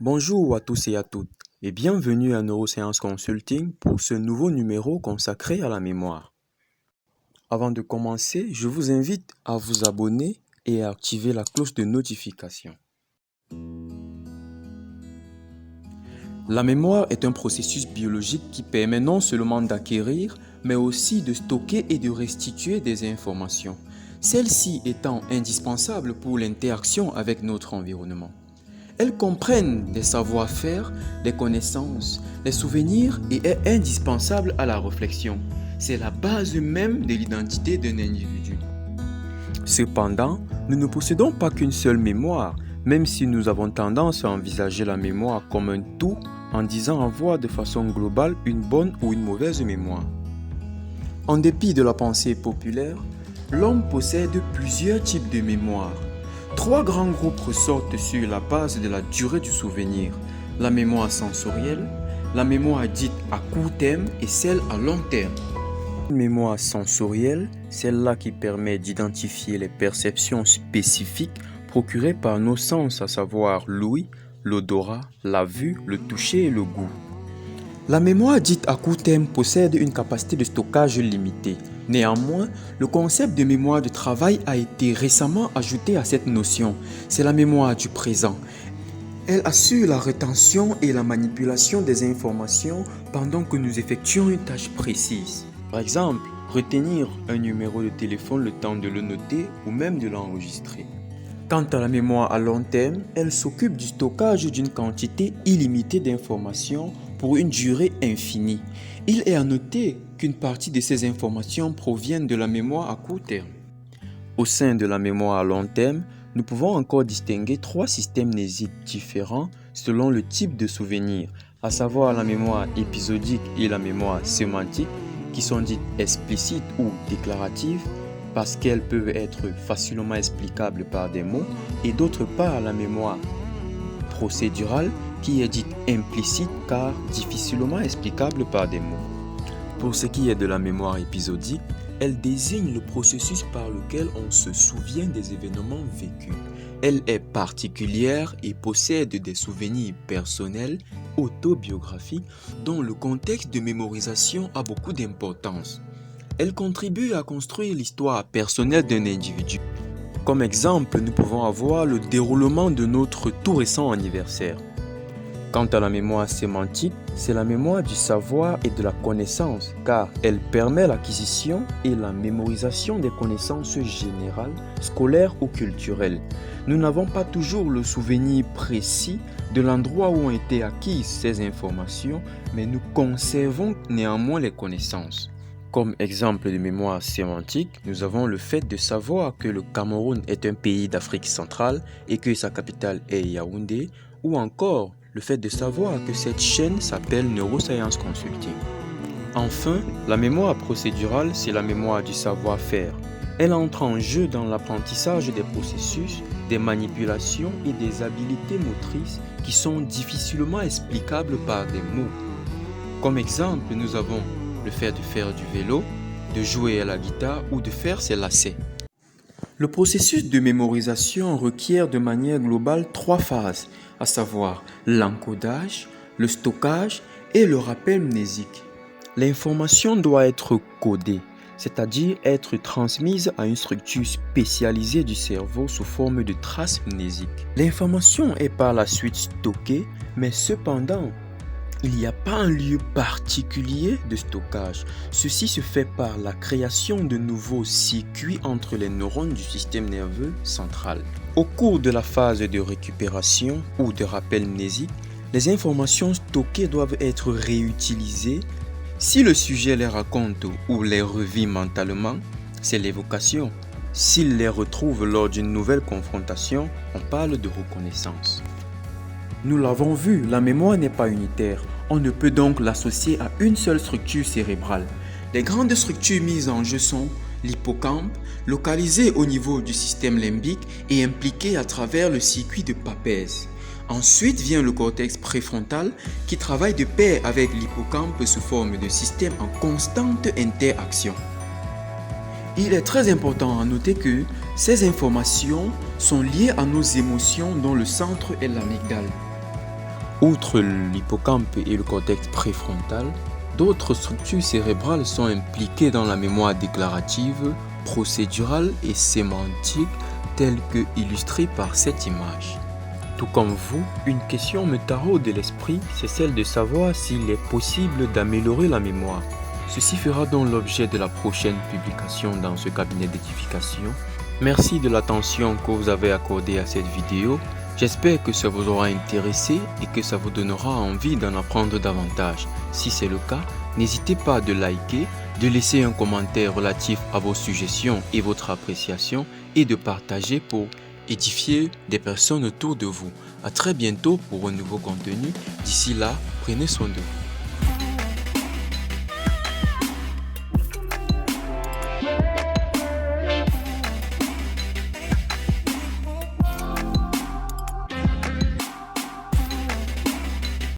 Bonjour à tous et à toutes et bienvenue à Neuroscience Consulting pour ce nouveau numéro consacré à la mémoire. Avant de commencer, je vous invite à vous abonner et à activer la cloche de notification. La mémoire est un processus biologique qui permet non seulement d'acquérir, mais aussi de stocker et de restituer des informations, celles-ci étant indispensables pour l'interaction avec notre environnement. Elles comprennent des savoir-faire, des connaissances, des souvenirs et est indispensable à la réflexion. C'est la base même de l'identité d'un individu. Cependant, nous ne possédons pas qu'une seule mémoire, même si nous avons tendance à envisager la mémoire comme un tout en disant avoir de façon globale une bonne ou une mauvaise mémoire. En dépit de la pensée populaire, l'homme possède plusieurs types de mémoire. Trois grands groupes ressortent sur la base de la durée du souvenir: la mémoire sensorielle, la mémoire dite à court terme et celle à long terme. Une mémoire sensorielle, celle-là qui permet d'identifier les perceptions spécifiques procurées par nos sens, à savoir l'ouïe, l'odorat, la vue, le toucher et le goût. La mémoire dite à court terme possède une capacité de stockage limitée. Néanmoins, le concept de mémoire de travail a été récemment ajouté à cette notion. C'est la mémoire du présent. Elle assure la rétention et la manipulation des informations pendant que nous effectuons une tâche précise. Par exemple, retenir un numéro de téléphone le temps de le noter ou même de l'enregistrer. Quant à la mémoire à long terme, elle s'occupe du stockage d'une quantité illimitée d'informations pour une durée infinie. Il est à noter qu'une partie de ces informations proviennent de la mémoire à court terme. Au sein de la mémoire à long terme, nous pouvons encore distinguer trois systèmes mnésiques différents selon le type de souvenir, à savoir la mémoire épisodique et la mémoire sémantique, qui sont dites explicites ou déclaratives, parce qu'elles peuvent être facilement explicables par des mots, et d'autre part la mémoire procédurale qui est dite implicite car difficilement explicable par des mots. Pour ce qui est de la mémoire épisodique, elle désigne le processus par lequel on se souvient des événements vécus. Elle est particulière et possède des souvenirs personnels, autobiographiques, dont le contexte de mémorisation a beaucoup d'importance. Elle contribue à construire l'histoire personnelle d'un individu. Comme exemple, nous pouvons avoir le déroulement de notre tout récent anniversaire. Quant à la mémoire sémantique, c'est la mémoire du savoir et de la connaissance, car elle permet l'acquisition et la mémorisation des connaissances générales, scolaires ou culturelles. Nous n'avons pas toujours le souvenir précis de l'endroit où ont été acquises ces informations, mais nous conservons néanmoins les connaissances. Comme exemple de mémoire sémantique, nous avons le fait de savoir que le Cameroun est un pays d'Afrique centrale et que sa capitale est Yaoundé, ou encore le fait de savoir que cette chaîne s'appelle Neuroscience Consulting. Enfin, la mémoire procédurale, c'est la mémoire du savoir-faire. Elle entre en jeu dans l'apprentissage des processus, des manipulations et des habiletés motrices qui sont difficilement explicables par des mots. Comme exemple, nous avons le fait de faire du vélo, de jouer à la guitare ou de faire ses lacets. Le processus de mémorisation requiert de manière globale trois phases, à savoir l'encodage, le stockage et le rappel mnésique. L'information doit être codée, c'est-à-dire être transmise à une structure spécialisée du cerveau sous forme de traces mnésiques. L'information est par la suite stockée, mais cependant, il n'y a pas un lieu particulier de stockage. Ceci se fait par la création de nouveaux circuits entre les neurones du système nerveux central. Au cours de la phase de récupération ou de rappel mnésique, les informations stockées doivent être réutilisées. Si le sujet les raconte ou les revit mentalement, c'est l'évocation. S'il les retrouve lors d'une nouvelle confrontation, on parle de reconnaissance. Nous l'avons vu, la mémoire n'est pas unitaire. On ne peut donc l'associer à une seule structure cérébrale. Les grandes structures mises en jeu sont l'hippocampe, localisé au niveau du système limbique et impliqué à travers le circuit de Papez. Ensuite vient le cortex préfrontal qui travaille de pair avec l'hippocampe sous forme de système en constante interaction. Il est très important à noter que ces informations sont liées à nos émotions dont le centre est l'amygdale. Outre l'hippocampe et le cortex préfrontal, d'autres structures cérébrales sont impliquées dans la mémoire déclarative, procédurale et sémantique, telle que illustrée par cette image. Tout comme vous, une question me taraude l'esprit, c'est celle de savoir s'il est possible d'améliorer la mémoire. Ceci fera donc l'objet de la prochaine publication dans ce cabinet d'édification. Merci de l'attention que vous avez accordée à cette vidéo. J'espère que ça vous aura intéressé et que ça vous donnera envie d'en apprendre davantage. Si c'est le cas, n'hésitez pas de liker, de laisser un commentaire relatif à vos suggestions et votre appréciation et de partager pour édifier des personnes autour de vous. À très bientôt pour un nouveau contenu. D'ici là, prenez soin de vous.